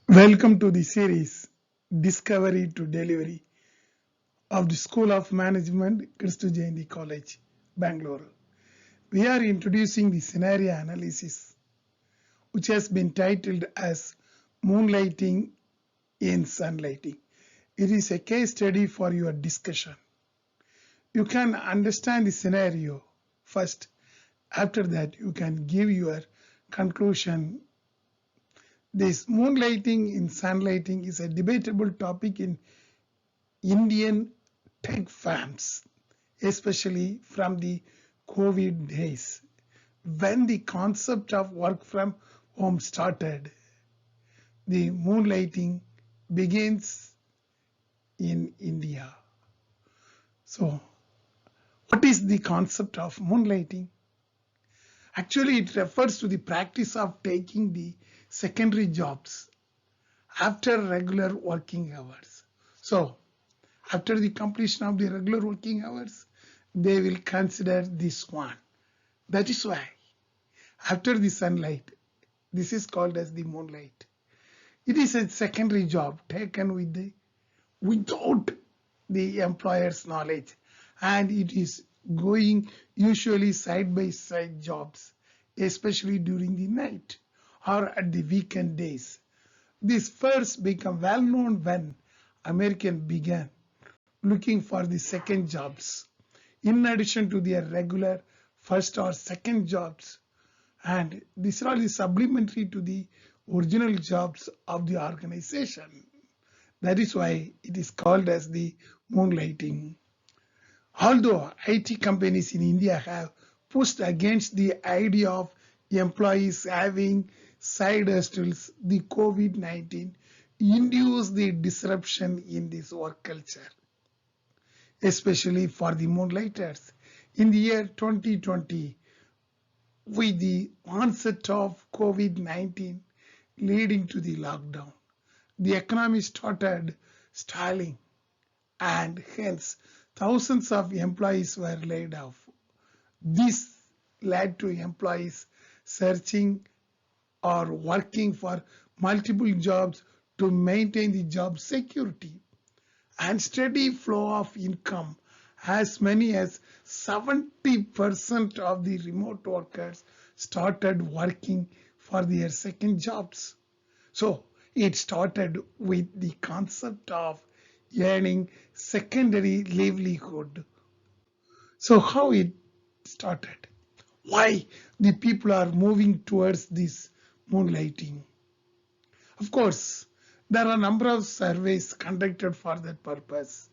Welcome to the series Discovery to Delivery of the School of Management, Kristu Jayanti College, Bangalore. We are introducing the scenario analysis, which has been titled as Moonlighting in Sunlighting. It is a case study for your discussion. You can understand the scenario first. After that, you can give your conclusion. This moonlighting in sunlighting is a debatable topic in Indian tech firms, especially from the COVID days, when the concept of work from home started. The moonlighting begins in India. So, what is the concept of moonlighting? Actually, it refers to the practice of taking the secondary jobs after regular working hours. So, after the completion of the regular working hours, they will consider this one. That is why, after the sunlight, this is called as the moonlight. It is a secondary job taken without the employer's knowledge, and it is going usually side by side jobs, especially during the night or at the weekend days. This first became well known when Americans began looking for the second jobs in addition to their regular first or second jobs, and these are all supplementary to the original jobs of the organization. That is why it is called as the moonlighting. Although IT companies in India have pushed against the idea of employees having side hustles, the COVID-19 induced the disruption in this work culture, especially for the moonlighters. In the year 2020, with the onset of COVID-19 leading to the lockdown, the economy started stalling, and hence thousands of employees were laid off. This led to employees searching or working for multiple jobs to maintain the job security and steady flow of income. As many as 70% of the remote workers started working for their second jobs. So it started with the concept of earning secondary livelihood. So how it started? Why the people are moving towards this moonlighting? Of course, there are a number of surveys conducted for that purpose.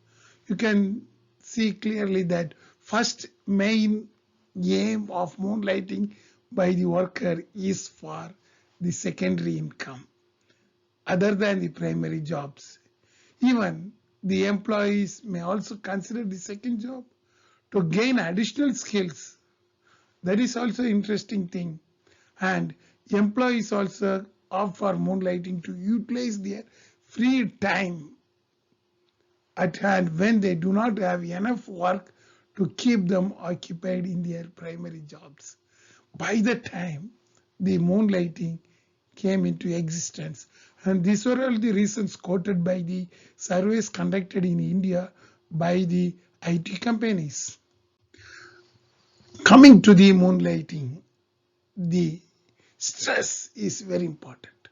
You can see clearly that first main aim of moonlighting by the worker is for the secondary income other than the primary jobs. Even the employees may also consider the second job to gain additional skills. That is also an interesting thing. And employees also opt for moonlighting to utilize their free time at hand when they do not have enough work to keep them occupied in their primary jobs. By the time the moonlighting came into existence, and these were all the reasons quoted by the surveys conducted in India by the IT companies. Coming to the moonlighting, the stress is very important.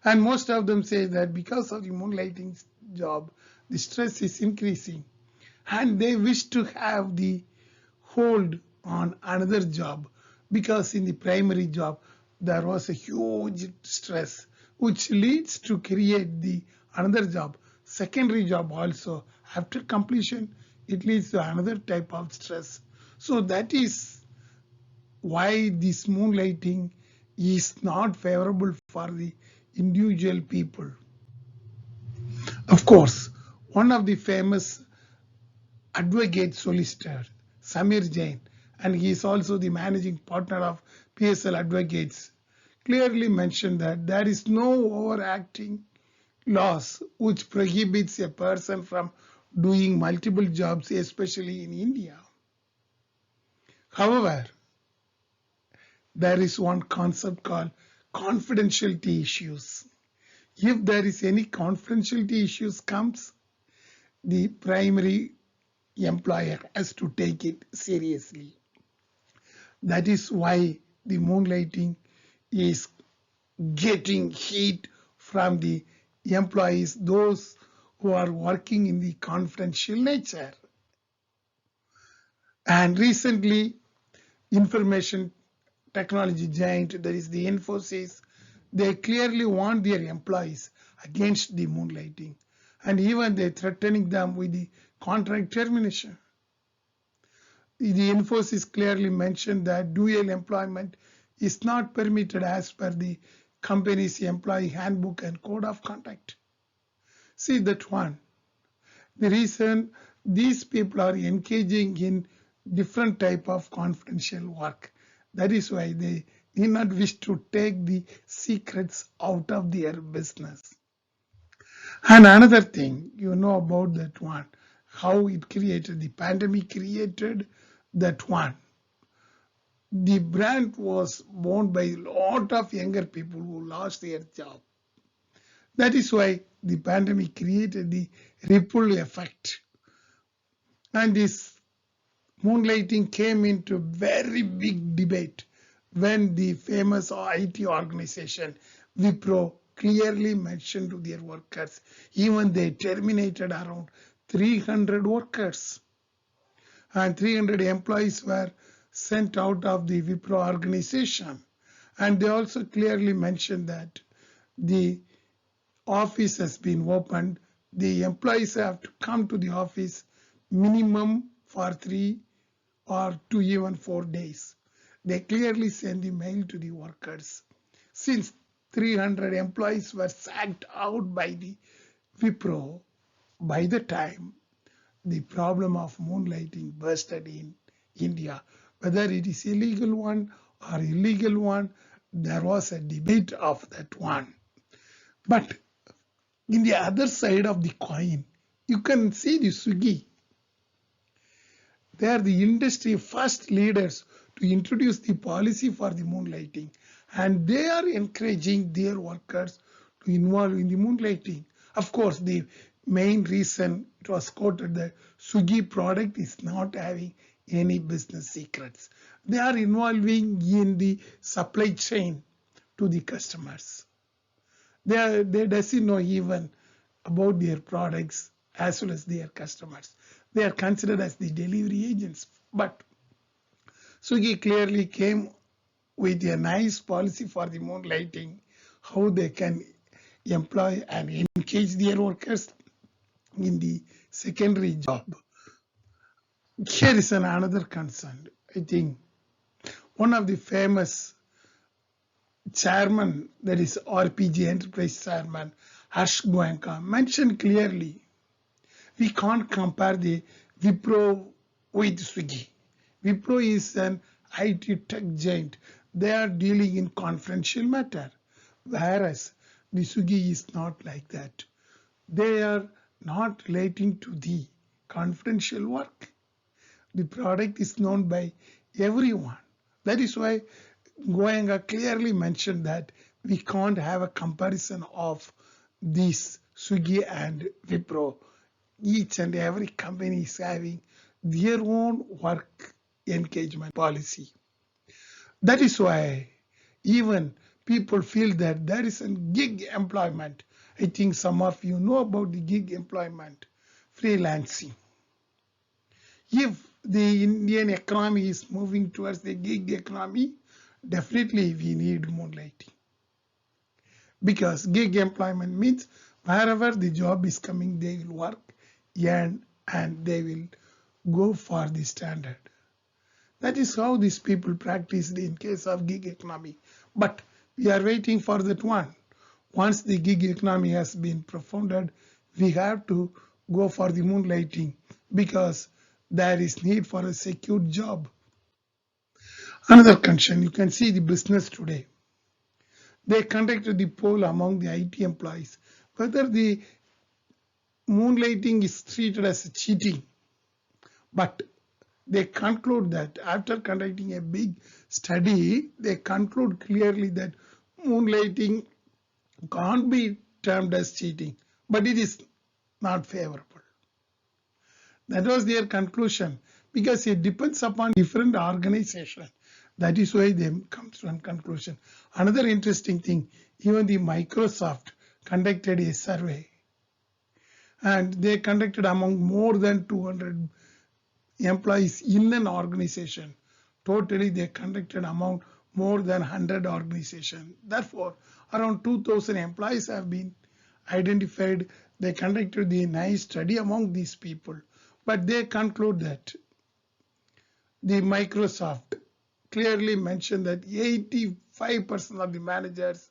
And most of them say that because of the moonlighting job, the stress is increasing. And they wish to have the hold on another job because in the primary job, there was a huge stress which leads to create the another job. Secondary job also, after completion, it leads to another type of stress. So that is why this moonlighting is not favorable for the individual people. Of course, one of the famous advocate solicitor, Samir Jain, and he is also the managing partner of PSL Advocates, clearly mentioned that there is no overacting laws which prohibits a person from doing multiple jobs, especially in India. However, there is one concept called confidentiality issues. If there is any confidentiality issues comes, the primary employer has to take it seriously. That is why the moonlighting is getting heat from the employees, those who are working in the confidential nature. And recently, information technology giant, that is the Infosys, they clearly warned their employees against the moonlighting, and even they threatening them with the contract termination. The Infosys clearly mentioned that dual employment is not permitted as per the company's employee handbook and code of conduct. See that one. The reason these people are engaging in different type of confidential work. That is why they do not wish to take the secrets out of their business. And another thing, you know about that one, how it created, the pandemic created that one. The brand was born by a lot of younger people who lost their job. That is why the pandemic created the ripple effect. And this moonlighting came into very big debate when the famous IT organization Wipro clearly mentioned to their workers, even they terminated around 300 workers, and 300 employees were sent out of the Wipro organization. And they also clearly mentioned that the office has been opened, the employees have to come to the office minimum for 3 or to even 4 days. They clearly send the mail to the workers. Since 300 employees were sacked out by the Wipro, by the time the problem of moonlighting bursted in India, whether it is illegal one or illegal one, there was a debate of that one. But in the other side of the coin, you can see the Swiggy. They are the industry first leaders to introduce the policy for the moonlighting, and they are encouraging their workers to involve in the moonlighting. Of course, the main reason it was quoted that Swiggy product is not having any business secrets. They are involving in the supply chain to the customers. They doesn't know even about their products as well as their customers. They are considered as the delivery agents. But Swiggy clearly came with a nice policy for the moonlighting, how they can employ and engage their workers in the secondary job. Here is another concern. I think one of the famous chairman, that is RPG Enterprise chairman, Harsh Goenka, mentioned clearly, we can't compare the Wipro with Swiggy. Wipro is an IT tech giant. They are dealing in confidential matter, whereas the Swiggy is not like that. They are not relating to the confidential work. The product is known by everyone. That is why Goenka clearly mentioned that we can't have a comparison of this Swiggy and Wipro. Each and every company is having their own work engagement policy. That is why even people feel that there is a gig employment. I think some of you know about the gig employment, freelancing. If the Indian economy is moving towards the gig economy, definitely we need moonlighting. Because gig employment means wherever the job is coming, they will work, earn, and they will go for the standard. That is how these people practiced in case of gig economy. But we are waiting for that one. Once the gig economy has been profounded, we have to go for the moonlighting because there is need for a secure job. Another concern, you can see the business today. They conducted the poll among the IT employees whether the moonlighting is treated as a cheating. But they conclude that after conducting a big study, they conclude clearly that moonlighting can't be termed as cheating, but it is not favorable. That was their conclusion, because it depends upon different organization. That is why they come to one conclusion. Another interesting thing, even the Microsoft conducted a survey, and they conducted among more than 200 employees in an organization. Totally, they conducted among more than 100 organizations. Therefore, around 2,000 employees have been identified. They conducted the nice study among these people. But they conclude that the Microsoft clearly mentioned that 85% of the managers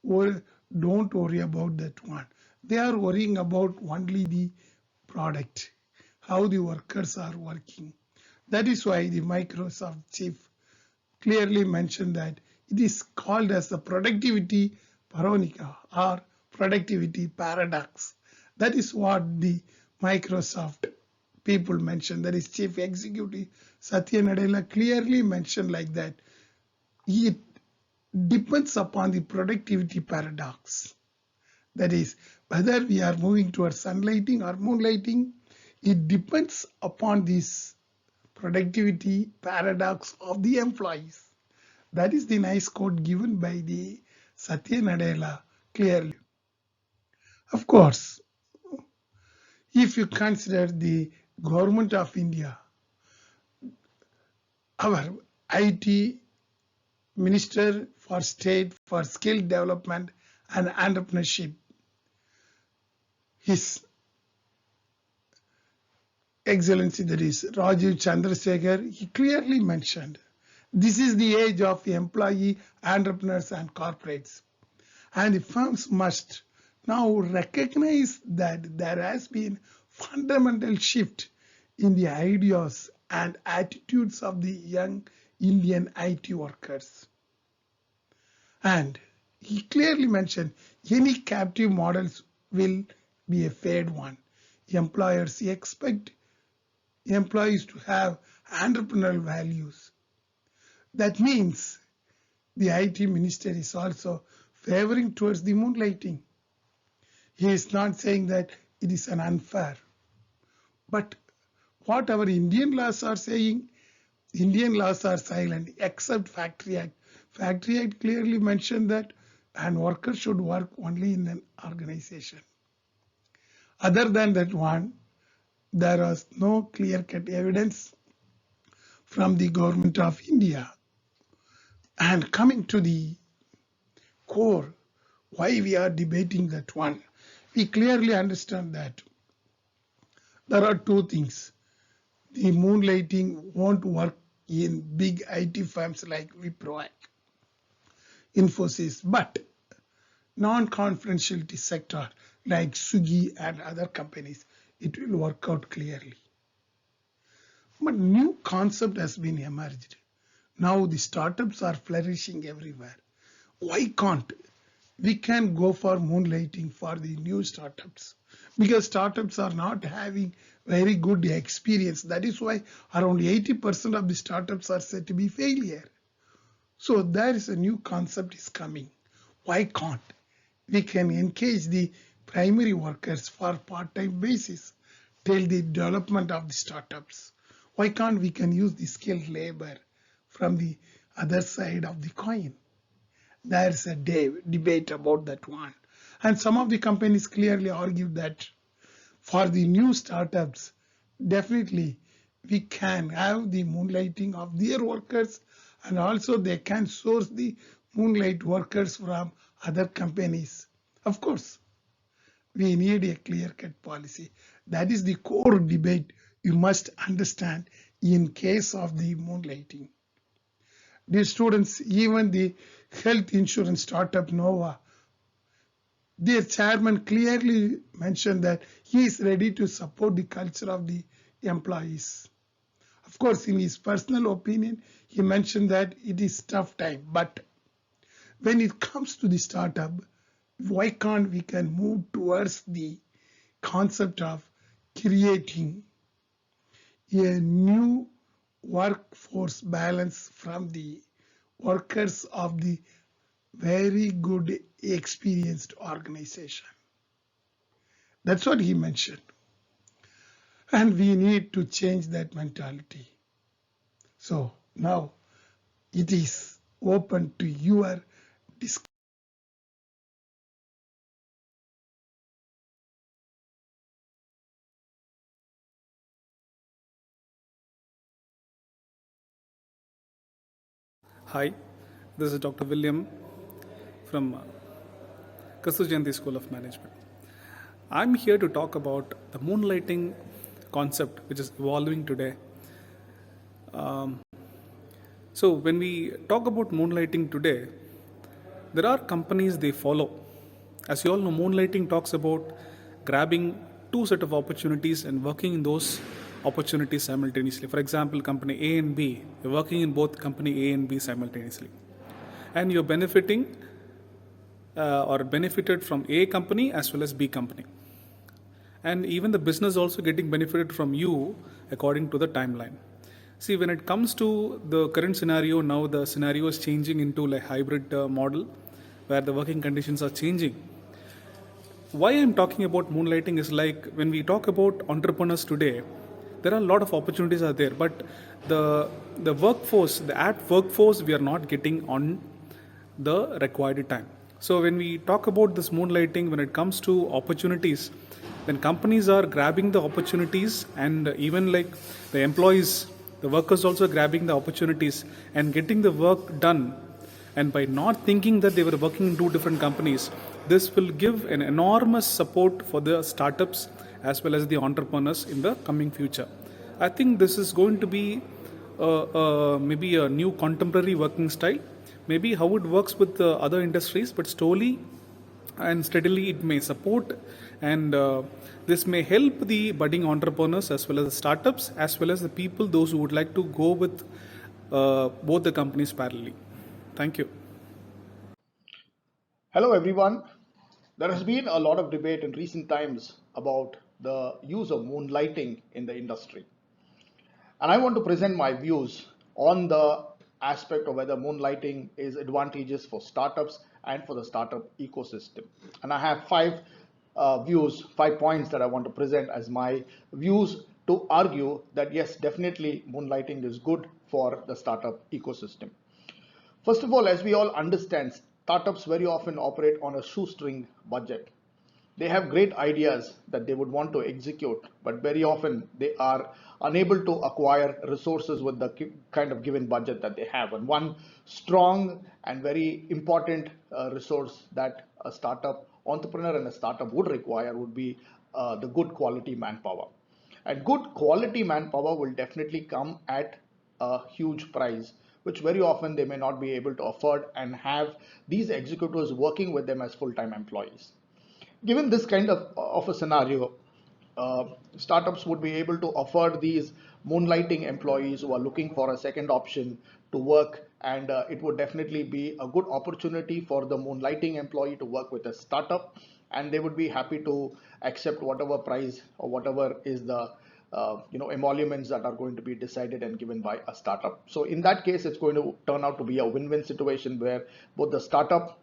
don't worry about that one. They are worrying about only the product, how the workers are working. That is why the Microsoft chief clearly mentioned that it is called as the productivity paronica or productivity paradox. That is what the Microsoft people mentioned. That is Chief Executive Satya Nadella clearly mentioned like that. It depends upon the productivity paradox. That is, whether we are moving towards sunlighting or moonlighting, it depends upon this productivity paradox of the employees. That is the nice quote given by the Satya Nadella clearly. Of course, if you consider the government of India, our IT Minister for State for Skill Development and Entrepreneurship, His Excellency, that is Rajiv Chandrasekhar, he clearly mentioned this is the age of employee, entrepreneurs and corporates. And the firms must now recognize that there has been fundamental shift in the ideas and attitudes of the young Indian IT workers. And he clearly mentioned any captive models will be a failed one. Employers expect employees to have entrepreneurial values. That means the IT minister is also favoring towards the moonlighting. He is not saying that it is an unfair. But what our Indian laws are saying, Indian laws are silent except Factory Act. Factory Act clearly mentioned that an worker should work only in an organization. Other than that one, there was no clear-cut evidence from the government of India. And coming to the core, why we are debating that one, we clearly understand that there are two things. The moonlighting won't work in big IT firms like Wipro, Infosys, but non-confidentiality sector like Swiggy and other companies, it will work out clearly. But new concept has been emerged. Now the startups are flourishing everywhere. Why can't we can go for moonlighting for the new startups? Because startups are not having very good experience. That is why around 80% of the startups are said to be failure. So there is a new concept is coming. Why can't we can engage the primary workers for part-time basis till the development of the startups? Why can't we can use the skilled labor from the other side of the coin? There is a debate about that one. And some of the companies clearly argue that for the new startups, definitely we can have the moonlighting of their workers, and also they can source the moonlight workers from other companies. Of course, we need a clear-cut policy. That is the core debate you must understand in case of the moonlighting. Dear students, even the health insurance startup Nova, their chairman clearly mentioned that he is ready to support the culture of the employees. Of course, in his personal opinion, he mentioned that it is tough time. But when it comes to the startup, why can't we can move towards the concept of creating a new workforce balance from the workers of the very good experienced organization. That's what he mentioned. And we need to change that mentality. So now it is open to your discussion. Hi, this is Dr. William from Kristu Jayanti School of Management. I'm here to talk about the moonlighting concept which is evolving today. So, when we talk about moonlighting today, there are companies they follow. As you all know, moonlighting talks about grabbing two set of opportunities and working in those opportunities simultaneously. For example, company A and B, you're working in both company A and B simultaneously. And you're benefiting or benefited from A company as well as B company. And even the business also getting benefited from you according to the timeline. See, when it comes to the current scenario, now the scenario is changing into like hybrid model where the working conditions are changing. Why I'm talking about moonlighting is like when we talk about entrepreneurs today, there are a lot of opportunities are there, but the workforce, the apt workforce, we are not getting on the required time. So when we talk about this moonlighting, when it comes to opportunities, when companies are grabbing the opportunities and even like the employees, the workers also grabbing the opportunities and getting the work done, and by not thinking that they were working in two different companies, this will give an enormous support for the startups as well as the entrepreneurs in the coming future. I think this is going to be maybe a new contemporary working style, maybe how it works with other industries, but slowly and steadily it may support, and this may help the budding entrepreneurs as well as the startups as well as the people those who would like to go with both the companies parallelly. Thank you. Hello, everyone. There has been a lot of debate in recent times about the use of moonlighting in the industry. And I want to present my views on the aspect of whether moonlighting is advantageous for startups and for the startup ecosystem. And I have views, 5 points that I want to present as my views to argue that yes, definitely moonlighting is good for the startup ecosystem. First of all, as we all understand, startups very often operate on a shoestring budget. They have great ideas that they would want to execute, but very often they are unable to acquire resources with the kind of given budget that they have. And one strong and very important resource that a startup entrepreneur and a startup would require would be the good quality manpower. And good quality manpower will definitely come at a huge price, which very often they may not be able to afford and have these executives working with them as full-time employees. Given this kind of a scenario, startups would be able to offer these moonlighting employees who are looking for a second option to work, and it would definitely be a good opportunity for the moonlighting employee to work with a startup, and they would be happy to accept whatever price or whatever is the emoluments that are going to be decided and given by a startup. So in that case, it's going to turn out to be a win-win situation where both the startup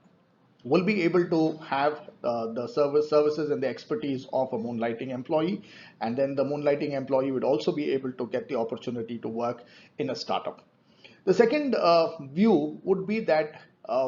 will be able to have the services and the expertise of a moonlighting employee, and then the moonlighting employee would also be able to get the opportunity to work in a startup. The second view would be that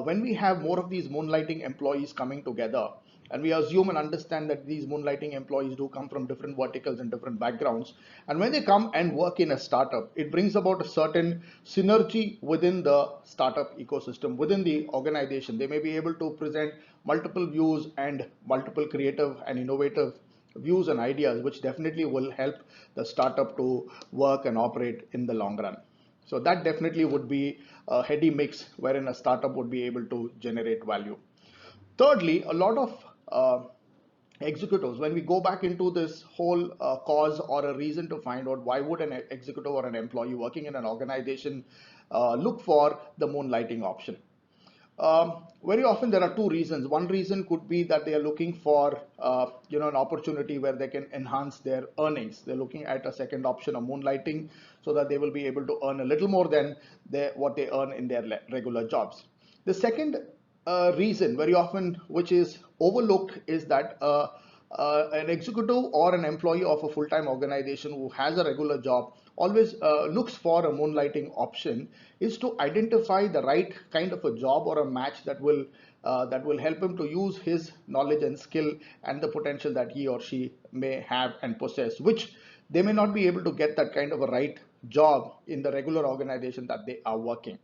when we have more of these moonlighting employees coming together, and we assume and understand that these moonlighting employees do come from different verticals and different backgrounds, and when they come and work in a startup, it brings about a certain synergy within the startup ecosystem, within the organization. They may be able to present multiple views and multiple creative and innovative views and ideas, which definitely will help the startup to work and operate in the long run. So that definitely would be a heady mix wherein a startup would be able to generate value. Thirdly, a lot of executives, when we go back into this whole cause or a reason to find out why would an executive or an employee working in an organization look for the moonlighting option. Very often there are two reasons. One reason could be that they are looking for an opportunity where they can enhance their earnings. They're looking at a second option of moonlighting so that they will be able to earn a little more than what they earn in their regular jobs. The second reason very often which is overlooked is that an executive or an employee of a full-time organization who has a regular job always looks for a moonlighting option is to identify the right kind of a job or a match that will help him to use his knowledge and skill and the potential that he or she may have and possess, which they may not be able to get that kind of a right job in the regular organization that they are working.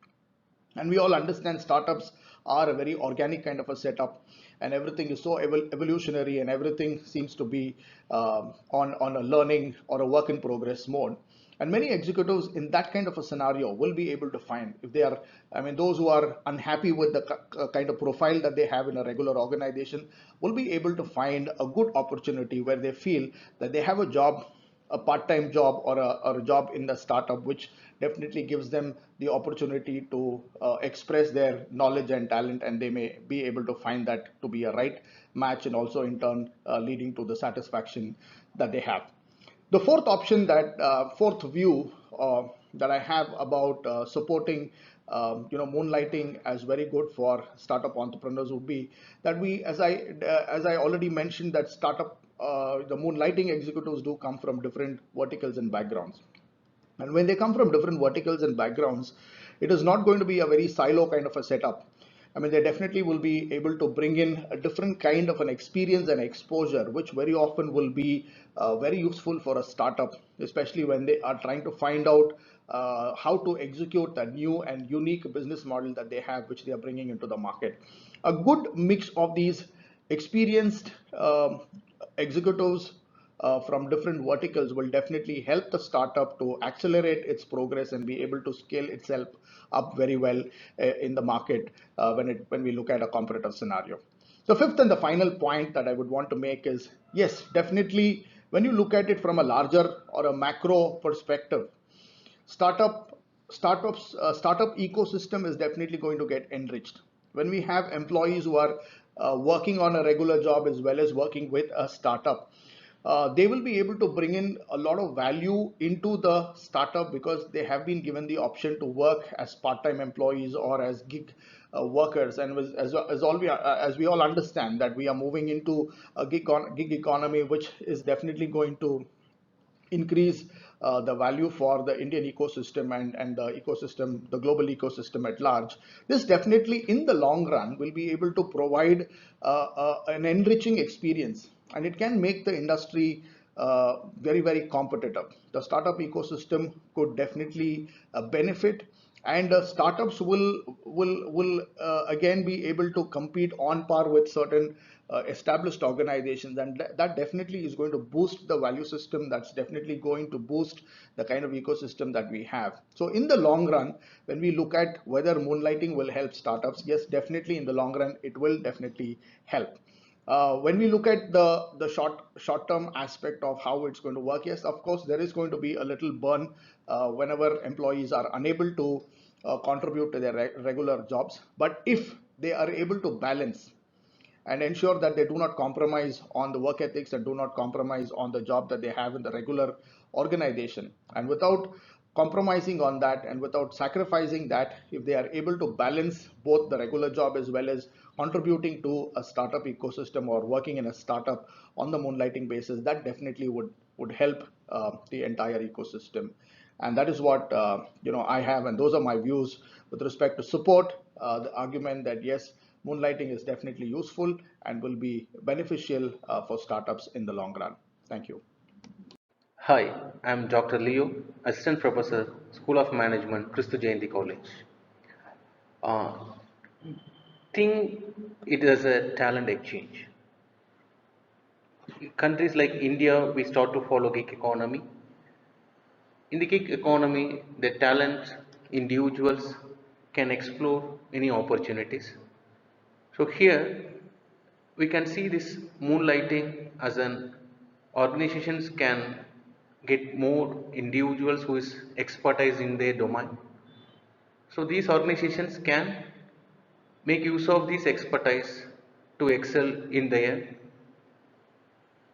And we all understand startups are a very organic kind of a setup, and everything is so evolutionary, and everything seems to be on a learning or a work in progress mode. And many executives in that kind of a scenario will be able to find, if they are, I mean, those who are unhappy with the kind of profile that they have in a regular organization, will be able to find a good opportunity where they feel that they have a job, a part-time job, or a job in the startup, which definitely gives them the opportunity to express their knowledge and talent, and they may be able to find that to be a right match, and also in turn leading to the satisfaction that they have. The fourth option, that fourth view that I have about supporting moonlighting as very good for startup entrepreneurs would be that we, as I already mentioned, that startup the moonlighting executives do come from different verticals and backgrounds. And when they come from different verticals and backgrounds, it is not going to be a very silo kind of a setup. I mean, they definitely will be able to bring in a different kind of an experience and exposure, which very often will be very useful for a startup, especially when they are trying to find out how to execute a new and unique business model that they have, which they are bringing into the market. A good mix of these experienced executives from different verticals will definitely help the startup to accelerate its progress and be able to scale itself up very well in the market when we look at a competitive scenario. The fifth and the final point that I would want to make is, yes, definitely when you look at it from a larger or a macro perspective, startup startup ecosystem is definitely going to get enriched when we have employees who are working on a regular job as well as working with a startup. They will be able to bring in a lot of value into the startup because they have been given the option to work as part-time employees or as gig workers. And as we all understand that we are moving into a gig economy, which is definitely going to increase the value for the Indian ecosystem and the ecosystem, the global ecosystem at large. This definitely in the long run will be able to provide an enriching experience, and it can make the industry very, very competitive. The startup ecosystem could definitely benefit, and startups will again be able to compete on par with certain established organizations, and that definitely is going to boost the value system. That's definitely going to boost the kind of ecosystem that we have. So in the long run, when we look at whether moonlighting will help startups, yes, definitely in the long run it will definitely help. When we look at the short term aspect of how it's going to work, yes, of course there is going to be a little burn whenever employees are unable to contribute to their regular jobs. But if they are able to balance and ensure that they do not compromise on the work ethics and do not compromise on the job that they have in the regular organization, and without compromising on that and without sacrificing that, if they are able to balance both the regular job as well as contributing to a startup ecosystem or working in a startup on the moonlighting basis, that definitely would help the entire ecosystem. And that is what I have, and those are my views with respect to support the argument that yes, moonlighting is definitely useful and will be beneficial for startups in the long run. Thank you. Hi, I'm Dr. Leo, Assistant Professor, School of Management, Kristu Jayanti College. Uh, think it is a talent exchange. Countries like India, we start to follow gig economy. In the gig economy, the talent individuals can explore many opportunities. So here we can see this moonlighting as an organizations can get more individuals who is expertise in their domain. So these organizations can make use of this expertise to excel in their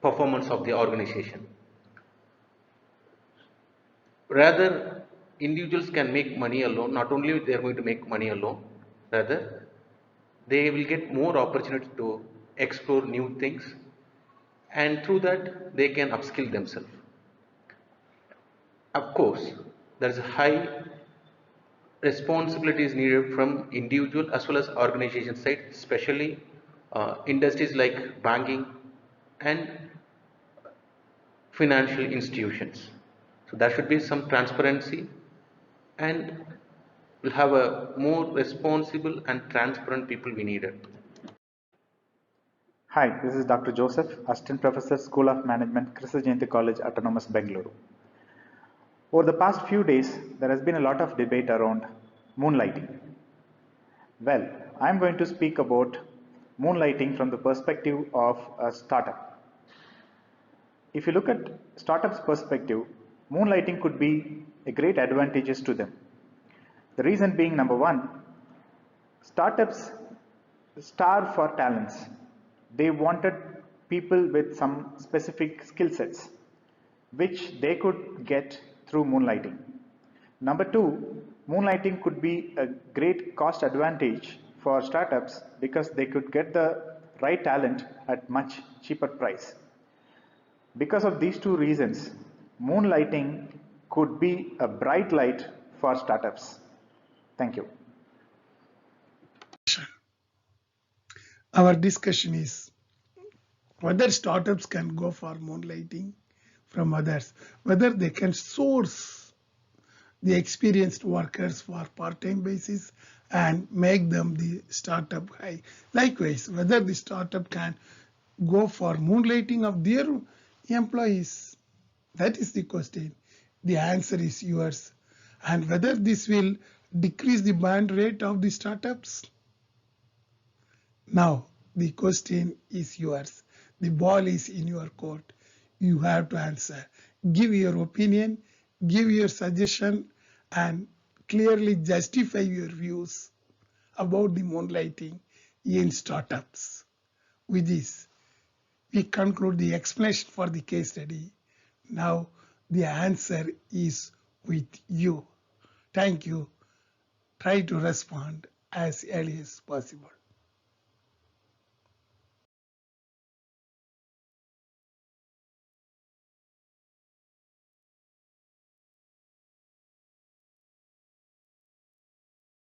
performance of the organization. Rather, individuals can make money alone. Not only they are going to make money alone, rather They will get more opportunity to explore new things, and through that they can upskill themselves. Of course, there is a high responsibilities needed from individual as well as organization side, especially industries like banking and financial institutions. So there should be some transparency, and we'll have a more responsible and transparent people we needed. Hi, this is Dr. Joseph, Assistant Professor, School of Management, Kristu Jayanti College, Autonomous, Bengaluru. Over the past few days, there has been a lot of debate around moonlighting. Well, I'm going to speak about moonlighting from the perspective of a startup. If you look at startups' perspective, moonlighting could be a great advantages to them. The reason being, number one, startups starve for talents. They wanted people with some specific skill sets, which they could get through moonlighting. Number two, moonlighting could be a great cost advantage for startups because they could get the right talent at much cheaper price. Because of these two reasons, moonlighting could be a bright light for startups. Thank you. Our discussion is whether startups can go for moonlighting from others, whether they can source the experienced workers for part-time basis and make them the startup high. Likewise, whether the startup can go for moonlighting of their employees. That is the question. The answer is yours. And whether this will decrease the burn rate of the startups. Now, the question is yours. The ball is in your court. You have to answer. Give your opinion, give your suggestion, and clearly justify your views about the moonlighting in startups. With this, we conclude the explanation for the case study. Now, the answer is with you. Thank you. Try to respond as early as possible.